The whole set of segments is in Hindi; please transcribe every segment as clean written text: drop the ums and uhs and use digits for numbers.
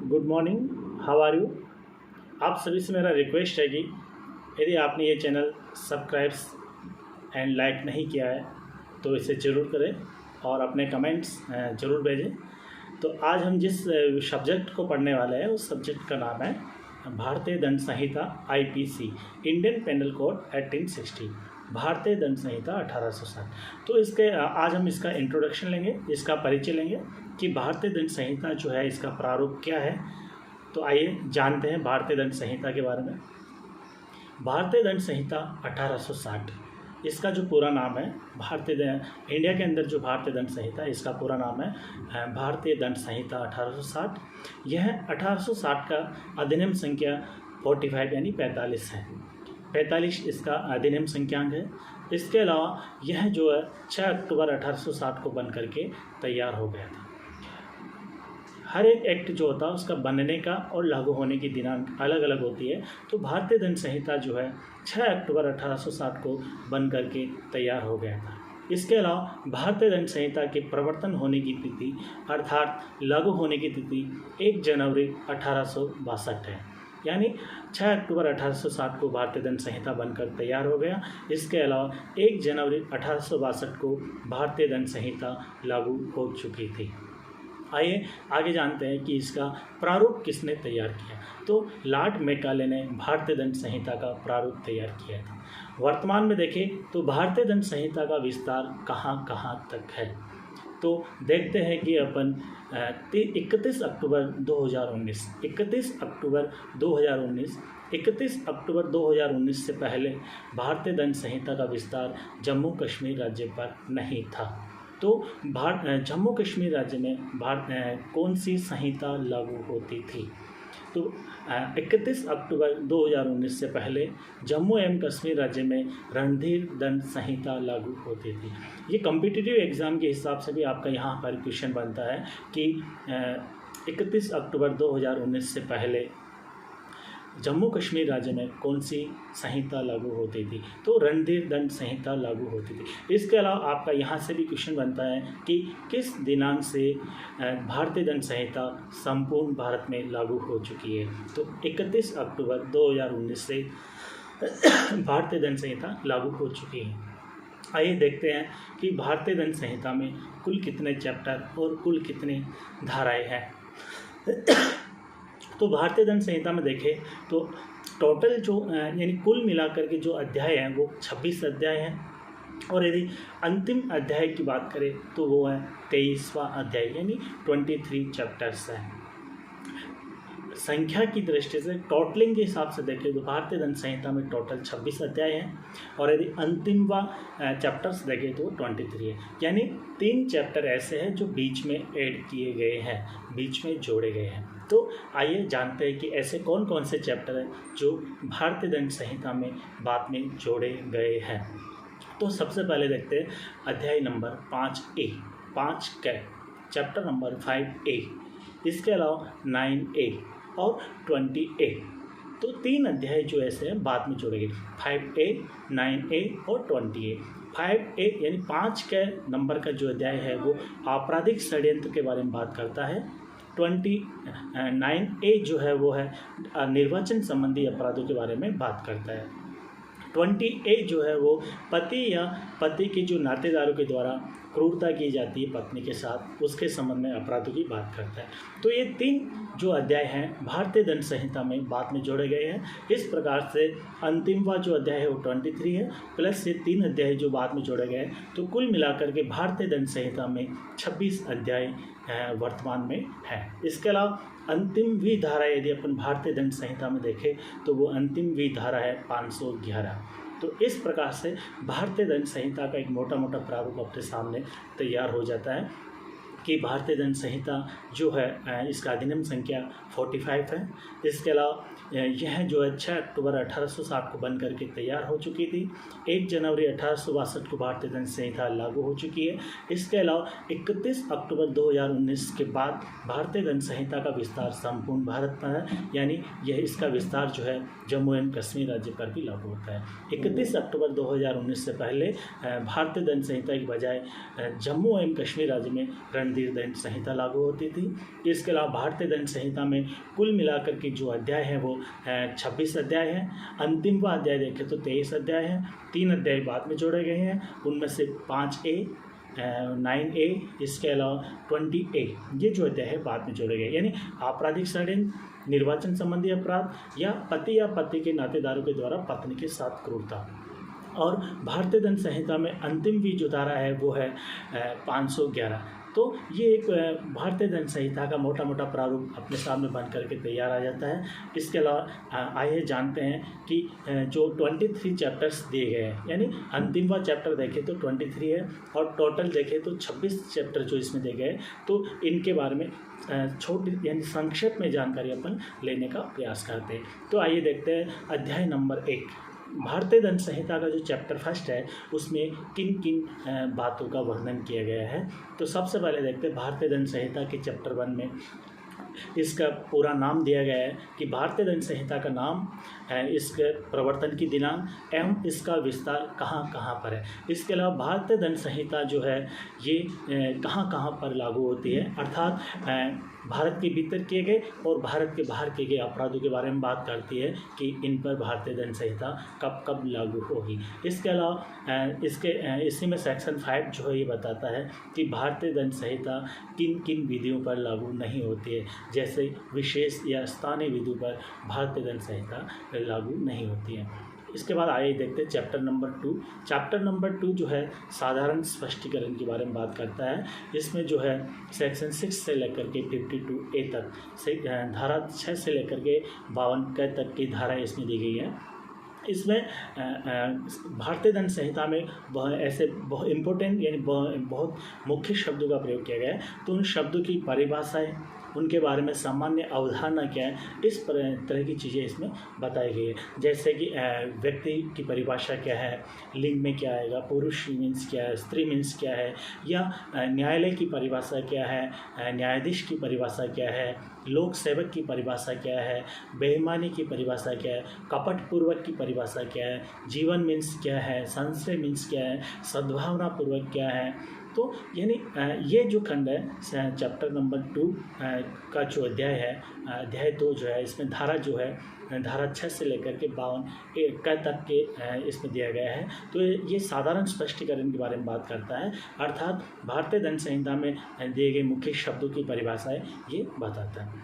Good morning, how are you. आप सभी से मेरा रिक्वेस्ट है कि यदि आपने ये चैनल सब्सक्राइब्स एंड लाइक नहीं किया है तो इसे ज़रूर करें और अपने कमेंट्स ज़रूर भेजें। तो आज हम जिस सब्जेक्ट को पढ़ने वाले हैं उस सब्जेक्ट का नाम है भारतीय दंड संहिता आईपीसी, इंडियन पेनल कोड 1860, भारतीय दंड संहिता 1860। तो इसके आज हम इसका इंट्रोडक्शन लेंगे, इसका परिचय लेंगे कि भारतीय दंड संहिता जो है इसका प्रारूप क्या है। तो आइए जानते हैं भारतीय दंड संहिता के बारे में। भारतीय दंड संहिता 1860, इसका जो पूरा नाम है इंडिया के अंदर जो भारतीय दंड संहिता है इसका पूरा नाम है भारतीय दंड संहिता 1860। यह 1860 का अधिनियम संख्या 45 यानी 45 है। 45 इसका अधिनियम संख्यांक है। इसके अलावा यह जो है 6 अक्टूबर 1860 को बन करके तैयार हो गया था। हर एक एक्ट जो होता है उसका बनने का और लागू होने की दिनांक अलग अलग होती है। तो भारतीय दंड संहिता जो है 6 अक्टूबर 1860 को बन करके तैयार हो गया था। इसके अलावा भारतीय दंड संहिता के प्रवर्तन होने की तिथि अर्थात लागू होने की तिथि 1 जनवरी 1862 है, यानी 6 अक्टूबर 1860 को भारतीय दंड संहिता बनकर तैयार हो गया। इसके अलावा 1 जनवरी 1862 को भारतीय दंड संहिता लागू हो चुकी थी। आइए आगे जानते हैं कि इसका प्रारूप किसने तैयार किया। तो लॉर्ड मैकाले ने भारतीय दंड संहिता का प्रारूप तैयार किया था। वर्तमान में देखें तो भारतीय दंड संहिता का विस्तार कहाँ कहाँ तक है। तो देखते हैं कि अपन 31 अक्टूबर 2019, 31 अक्टूबर 2019, 31 अक्टूबर 2019 से पहले भारतीय दंड संहिता का विस्तार जम्मू कश्मीर राज्य पर नहीं था। तो जम्मू कश्मीर राज्य में कौन सी संहिता लागू होती थी। तो 31 अक्टूबर 2019 से पहले जम्मू एवं कश्मीर राज्य में रणधीर दंड संहिता लागू होती थी। ये कॉम्पिटिटिव एग्ज़ाम के हिसाब से भी आपका यहाँ पर क्वेश्चन बनता है कि 31 अक्टूबर 2019 से पहले जम्मू कश्मीर राज्य में कौन सी संहिता लागू होती थी। तो रणधीर दंड संहिता लागू होती थी। इसके अलावा आपका यहाँ से भी क्वेश्चन बनता है कि किस दिनांक से भारतीय दंड संहिता संपूर्ण भारत में लागू हो चुकी है। तो 31 अक्टूबर 2019 से भारतीय दंड संहिता लागू हो चुकी है। आइए देखते हैं कि भारतीय दंड संहिता में कुल कितने चैप्टर और कुल कितनी धाराएँ हैं। तो भारतीय दंड संहिता में देखें तो टोटल जो यानी कुल मिलाकर के जो अध्याय हैं वो 26 अध्याय हैं। और यदि अंतिम अध्याय की बात करें तो वो है 23वां अध्याय यानी 23 चैप्टर्स हैं। संख्या की दृष्टि से टोटलिंग के हिसाब से देखें तो भारतीय दंड संहिता में टोटल 26 अध्याय हैं। और यदि अंतिमवा चैप्टर्स देखें तो 23 है, यानी 3 चैप्टर ऐसे हैं जो बीच में ऐड किए गए हैं, बीच में जोड़े गए हैं। तो आइए जानते हैं कि ऐसे कौन कौन से चैप्टर हैं जो भारतीय दंड संहिता में बाद में जोड़े गए हैं। तो सबसे पहले देखते हैं अध्याय नंबर 5A, 5 कै, चैप्टर नंबर 5A। इसके अलावा 9A और 20A। तो 3 अध्याय जो ऐसे हैं बाद में जोड़े गए, 5A, 9A और 20A। 5A यानी 5 के नंबर का जो अध्याय है वो आपराधिक षड्यंत्र के बारे में बात करता है। 9A जो है वो है निर्वाचन संबंधी अपराधों के बारे में बात करता है। 20A जो है वो पति या पति के जो नातेदारों के द्वारा क्रूरता की जाती है पत्नी के साथ, उसके संबंध में अपराधों की बात करता है। तो ये 3 जो अध्याय हैं भारतीय दंड संहिता में बाद में जोड़े गए हैं। इस प्रकार से अंतिमवा जो अध्याय है वो 23 है, प्लस ये 3 अध्याय जो बाद में जोड़े गए। तो कुल मिलाकर के भारतीय दंड संहिता में 26 अध्याय वर्तमान में है। इसके अलावा अंतिमवी धारा यदि अपन भारतीय दंड संहिता में देखें तो वो अंतिमवी धारा है 511। तो इस प्रकार से भारतीय दंड संहिता का एक मोटा मोटा प्रारूप अपने सामने तैयार हो जाता है कि भारतीय दंड संहिता जो है इसका अधिनियम संख्या 45 है। इसके अलावा यह जो है 6 अक्टूबर 1860 को बन करके तैयार हो चुकी थी। 1 जनवरी 1862 को भारतीय दंड संहिता लागू हो चुकी है। इसके अलावा 31 अक्टूबर 2019 के बाद भारतीय दंड संहिता का विस्तार संपूर्ण भारत पर है, यानी यह इसका विस्तार जो है जम्मू एवं कश्मीर राज्य पर भी लागू होता है। 31 अक्टूबर 2019 से पहले भारतीय दंड संहिता की बजाय जम्मू एवं कश्मीर राज्य में भारतीय दंड संहिता लागू होती थी। इसके अलावा भारतीय दंड संहिता में कुल मिलाकर के जो अध्याय हैं वो 26 अध्याय हैं। अंतिमवा अध्याय देखें तो 23 अध्याय हैं। 3 अध्याय बाद में जोड़े गए हैं, उनमें से 5A 9A, इसके अलावा 20A ये जो अध्याय है बाद में जोड़े गए। यानी आपराधिक षड्यंत्र, निर्वाचन संबंधी अपराध या पति के नातेदारों के द्वारा पत्नी के साथ क्रूरता। और भारतीय दंड संहिता में अंतिम भी जो धारा है वो है 511। तो ये एक भारतीय दंड संहिता का मोटा मोटा प्रारूप अपने सामने बन करके तैयार आ जाता है। इसके अलावा आइए जानते हैं कि जो 23 चैप्टर्स दिए गए हैं, यानी अंतिमवा चैप्टर देखें तो 23 है और टोटल देखें तो 26 चैप्टर जो इसमें दिए गए, तो इनके बारे में छोटी यानी संक्षेप में जानकारी अपन लेने का प्रयास करते हैं। तो आइए देखते हैं अध्याय नंबर 1। भारतीय दंड संहिता का जो चैप्टर फर्स्ट है उसमें किन किन बातों का वर्णन किया गया है। तो सबसे पहले देखते हैं भारतीय दंड संहिता के चैप्टर 1 में इसका पूरा नाम दिया गया है कि भारतीय दंड संहिता का नाम, इसके प्रवर्तन की दिनांक एवं इसका विस्तार कहाँ कहाँ पर है। इसके अलावा भारतीय दंड संहिता जो है ये कहाँ कहाँ पर लागू होती है, अर्थात भारत के भीतर किए गए और भारत के बाहर किए गए अपराधों के बारे में बात करती है कि इन पर भारतीय दंड संहिता कब कब लागू होगी। इसके अलावा इसी में सेक्शन 5 जो है ये बताता है कि भारतीय दंड संहिता किन किन विधियों पर लागू नहीं होती है, जैसे विशेष या स्थानीय विधियों पर भारतीय दंड संहिता लागू नहीं होती है। इसके बाद आइए देखते हैं चैप्टर नंबर 2। चैप्टर नंबर 2 जो है साधारण स्पष्टीकरण के बारे में बात करता है। इसमें जो है सेक्शन 6 से लेकर के 52A तक से धारा 6 से लेकर के 52K तक की धाराएँ इसमें दी गई हैं। इसमें भारतीय दंड संहिता में ऐसे बहुत इम्पोर्टेंट यानी बहुत मुख्य शब्दों का प्रयोग किया गया है। तो उन शब्दों की परिभाषाएँ, उनके बारे में सामान्य अवधारणा क्या है, इस तरह की चीज़ें इसमें बताई गई है। जैसे कि व्यक्ति की परिभाषा क्या है, लिंग में क्या आएगा, पुरुष मीन्स क्या है, स्त्री मीन्स क्या है, या न्यायालय की परिभाषा क्या है, न्यायाधीश की परिभाषा क्या है, लोक सेवक की परिभाषा क्या है, बेईमानी की परिभाषा क्या है, कपटपूर्वक की परिभाषा क्या है, जीवन मीन्स क्या है, संशय मीन्स क्या है, सद्भावनापूर्वक क्या है। तो यानी ये जो खंड है चैप्टर नंबर 2 का जो अध्याय है, अध्याय 2 जो है, इसमें धारा जो है धारा 6 से लेकर के 52K तक के इसमें दिया गया है। तो ये साधारण स्पष्टीकरण के बारे में बात करता है, अर्थात भारतीय दंड संहिता में दिए गए मुख्य शब्दों की परिभाषाएं ये बताता है।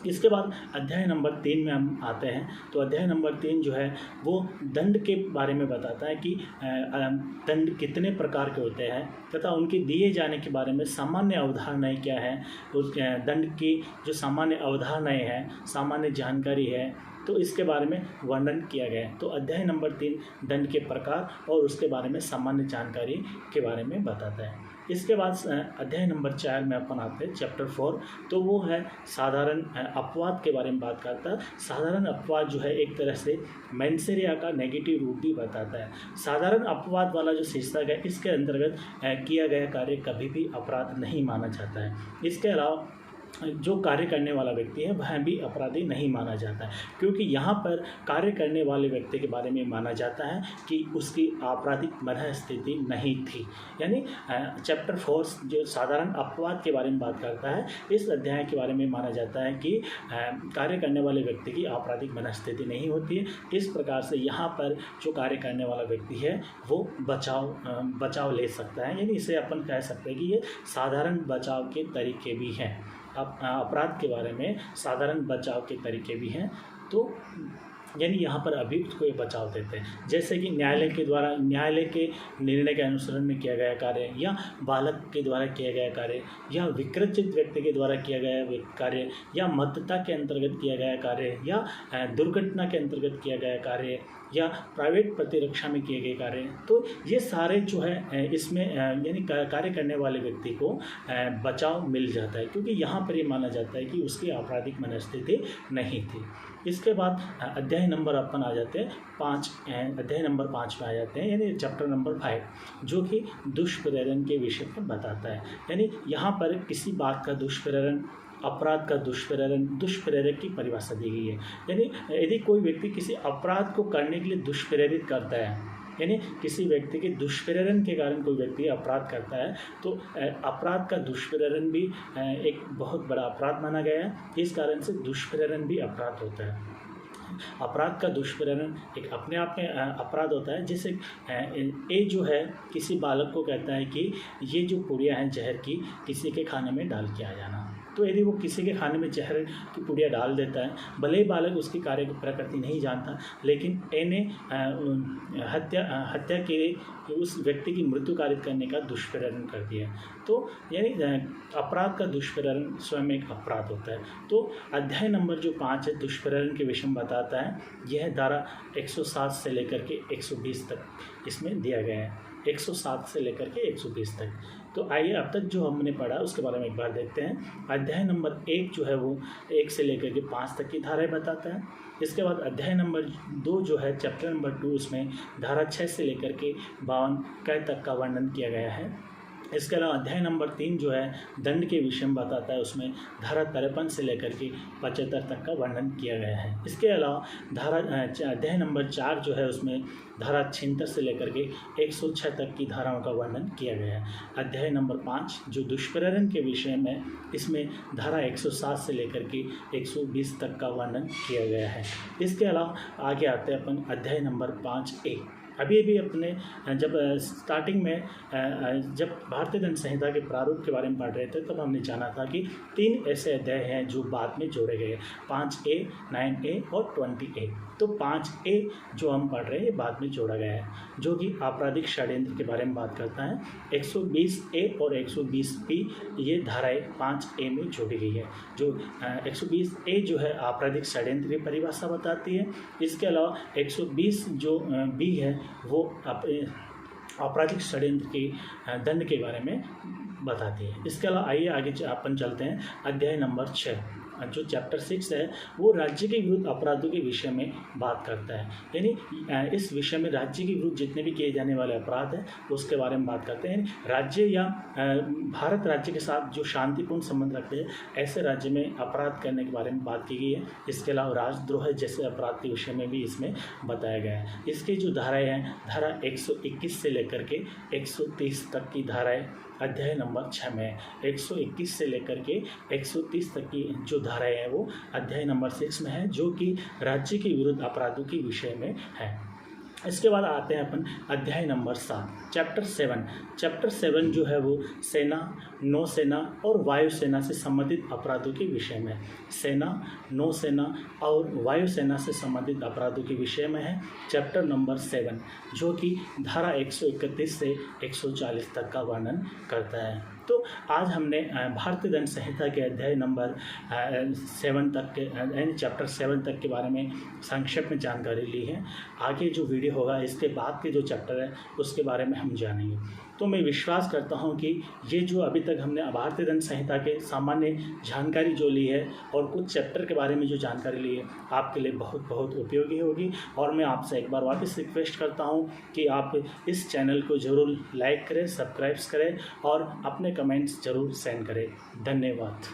इसके बाद अध्याय नंबर 3 में हम आते हैं। तो अध्याय नंबर 3 जो है वो दंड के बारे में बताता है कि दंड कितने प्रकार के होते हैं तथा उनके दिए जाने के बारे में सामान्य अवधारणाएं क्या है, उस दंड की जो सामान्य अवधारणाएं हैं, सामान्य जानकारी है, तो इसके बारे में वर्णन किया गया है। तो अध्याय नंबर 3 दंड के प्रकार और उसके बारे में सामान्य जानकारी के बारे में बताता है। इसके बाद अध्याय नंबर 4 में अपन आते हैं चैप्टर 4। तो वो है साधारण अपवाद के बारे में बात करता है। साधारण अपवाद जो है एक तरह से मेंसेरिया का नेगेटिव रूप भी बताता है। साधारण अपवाद वाला जो शीर्षक है इसके अंतर्गत किया गया कार्य कभी भी अपराध नहीं माना जाता है। इसके अलावा जो कार्य करने वाला व्यक्ति है वह भी अपराधी नहीं माना जाता है, क्योंकि यहाँ पर कार्य करने वाले व्यक्ति के बारे में माना जाता है कि उसकी आपराधिक मनःस्थिति नहीं थी। यानी चैप्टर 4 जो साधारण अपवाद के बारे में बात करता है, इस अध्याय के बारे में माना जाता है कि कार्य करने वाले व्यक्ति की आपराधिक मनःस्थिति नहीं होती है। इस प्रकार से यहाँ पर जो कार्य करने वाला व्यक्ति है वो बचाव ले सकता है। यानी इसे अपन कह सकते हैं कि ये साधारण बचाव के तरीके भी हैं। अपराध के बारे में साधारण बचाव के तरीके भी हैं। तो यानी यहाँ पर अभियुक्त को ये बचाव देते हैं, जैसे कि न्यायालय के निर्णय के अनुसरण में किया गया कार्य, या बालक के द्वारा किया गया कार्य, या विकृत व्यक्ति के द्वारा किया गया कार्य, या मतता के अंतर्गत किया गया कार्य, या दुर्घटना के अंतर्गत किया गया कार्य, या प्राइवेट प्रतिरक्षा में किए गए कार्य। तो ये सारे जो है इसमें यानी कार्य करने वाले व्यक्ति को बचाव मिल जाता है, क्योंकि यहाँ पर ये माना जाता है कि उसकी आपराधिक मनःस्थिति नहीं थी। इसके बाद अध्याय नंबर अपन आ जाते हैं 5, अध्याय नंबर 5 में आ जाते हैं, यानी चैप्टर नंबर 5 जो कि दुष्प्रेरण के विषय में बताता है। यानी यहाँ पर किसी बात का दुष्प्रेरण, अपराध का दुष्प्रेरक की परिभाषा दी गई है। यानी यदि कोई व्यक्ति किसी अपराध को करने के लिए दुष्प्रेरित करता है यानी किसी व्यक्ति के दुष्प्रेरण के कारण कोई व्यक्ति अपराध करता है तो अपराध का दुष्प्रेरण भी एक बहुत बड़ा अपराध माना गया है। इस कारण से दुष्प्रेरण भी अपराध होता है। अपराध का दुष्प्रेरण एक अपने आप में अपराध होता है। जैसे ए जो है किसी बालक को कहता है कि ये जो पुड़िया हैं जहर की किसी के खाने में डाल के आ जाना, तो यदि वो किसी के खाने में जहर की पुड़िया डाल देता है, भले ही बालक उसकी कार्य की प्रकृति नहीं जानता, लेकिन ए ने हत्या के उस व्यक्ति की मृत्यु कारित करने का दुष्प्रेरण कर दिया। तो यानी अपराध का दुष्प्रेरण स्वयं एक अपराध होता है। तो अध्याय नंबर जो 5 है दुष्प्रेरण के विषय में बताता है। यह धारा 107 से लेकर के 120 तक इसमें दिया गया है, 107 से लेकर के 120 तक। तो आइए अब तक जो हमने पढ़ा उसके बारे में एक बार देखते हैं। अध्याय नंबर 1 जो है वो 1 से लेकर के 5 तक की धाराएं बताता है। इसके बाद अध्याय नंबर 2 जो है चैप्टर नंबर 2, उसमें धारा 6 से लेकर के 52 क तक का वर्णन किया गया है। इसके अलावा अध्याय नंबर 3 जो है दंड के विषय में बताता है, उसमें धारा 53 से लेकर के 75 तक का वर्णन किया गया है। इसके अलावा अध्याय नंबर 4 जो है उसमें धारा 76 से लेकर के 106 तक की धाराओं का वर्णन किया गया है। अध्याय नंबर 5 जो दुष्प्रेरण के विषय में, इसमें धारा 107 से लेकर के 120 तक का वर्णन किया गया है। इसके अलावा आगे आते हैं अपन अध्याय नंबर 5A। अभी अपने जब स्टार्टिंग में जब भारतीय दंड संहिता के प्रारूप के बारे में पढ़ रहे थे तब हमने जाना था कि 3 ऐसे अध्याय हैं जो बाद में जोड़े गए, 5A, 9A और 20A। तो 5A जो हम पढ़ रहे हैं ये बाद में जोड़ा गया है, जो कि आपराधिक षड्यंत्र के बारे में बात करता है। 120A और 120B ये धाराएं 5A में जोड़ी गई है। जो 120A जो है आपराधिक षड्यंत्र की परिभाषा बताती है। इसके अलावा 120 जो B है वो आपराधिक षड्यंत्र के दंड के बारे में बताती है। इसके अलावा आइए आगे अपन चलते हैं। अध्याय नंबर 6 जो चैप्टर 6 है वो राज्य के विरुद्ध अपराधों के विषय में बात करता है। यानी इस विषय में राज्य के विरुद्ध जितने भी किए जाने वाले अपराध हैं उसके बारे में बात करते हैं। राज्य या भारत राज्य के साथ जो शांतिपूर्ण संबंध रखते हैं ऐसे राज्य में अपराध करने के बारे में बात की गई है। इसके अलावा राजद्रोह जैसे अपराध के विषय में भी इसमें बताया गया है। इसके जो धाराएँ हैं, धारा 121 से लेकर के 130 तक की धाराएँ अध्याय नंबर 6 में, 121 से लेकर के 130 तक की जो धाराएं हैं वो अध्याय नंबर 6 में है, जो कि राज्य के विरुद्ध अपराधों के विषय में है। इसके बाद आते हैं अपन अध्याय नंबर 7 चैप्टर 7। चैप्टर 7 जो है वो सेना, नौसेना और वायुसेना से संबंधित अपराधों के विषय में, सेना, नौसेना और वायुसेना से संबंधित अपराधों के विषय में है। चैप्टर नंबर 7 जो कि धारा 131 से 140 तक का वर्णन करता है। तो आज हमने भारतीय दंड संहिता के अध्याय नंबर 7 तक के यानी चैप्टर 7 तक के बारे में संक्षेप में जानकारी ली है। आगे जो वीडियो होगा इसके बाद के जो चैप्टर है उसके बारे में हम जानेंगे। तो मैं विश्वास करता हूं कि ये जो अभी तक हमने भारतीय दंड संहिता के सामान्य जानकारी जो ली है और कुछ चैप्टर के बारे में जो जानकारी ली है आपके लिए बहुत बहुत उपयोगी होगी। और मैं आपसे एक बार वापस रिक्वेस्ट करता हूं कि आप इस चैनल को ज़रूर लाइक करें, सब्सक्राइब करें और अपने कमेंट्स ज़रूर सेंड करें। धन्यवाद।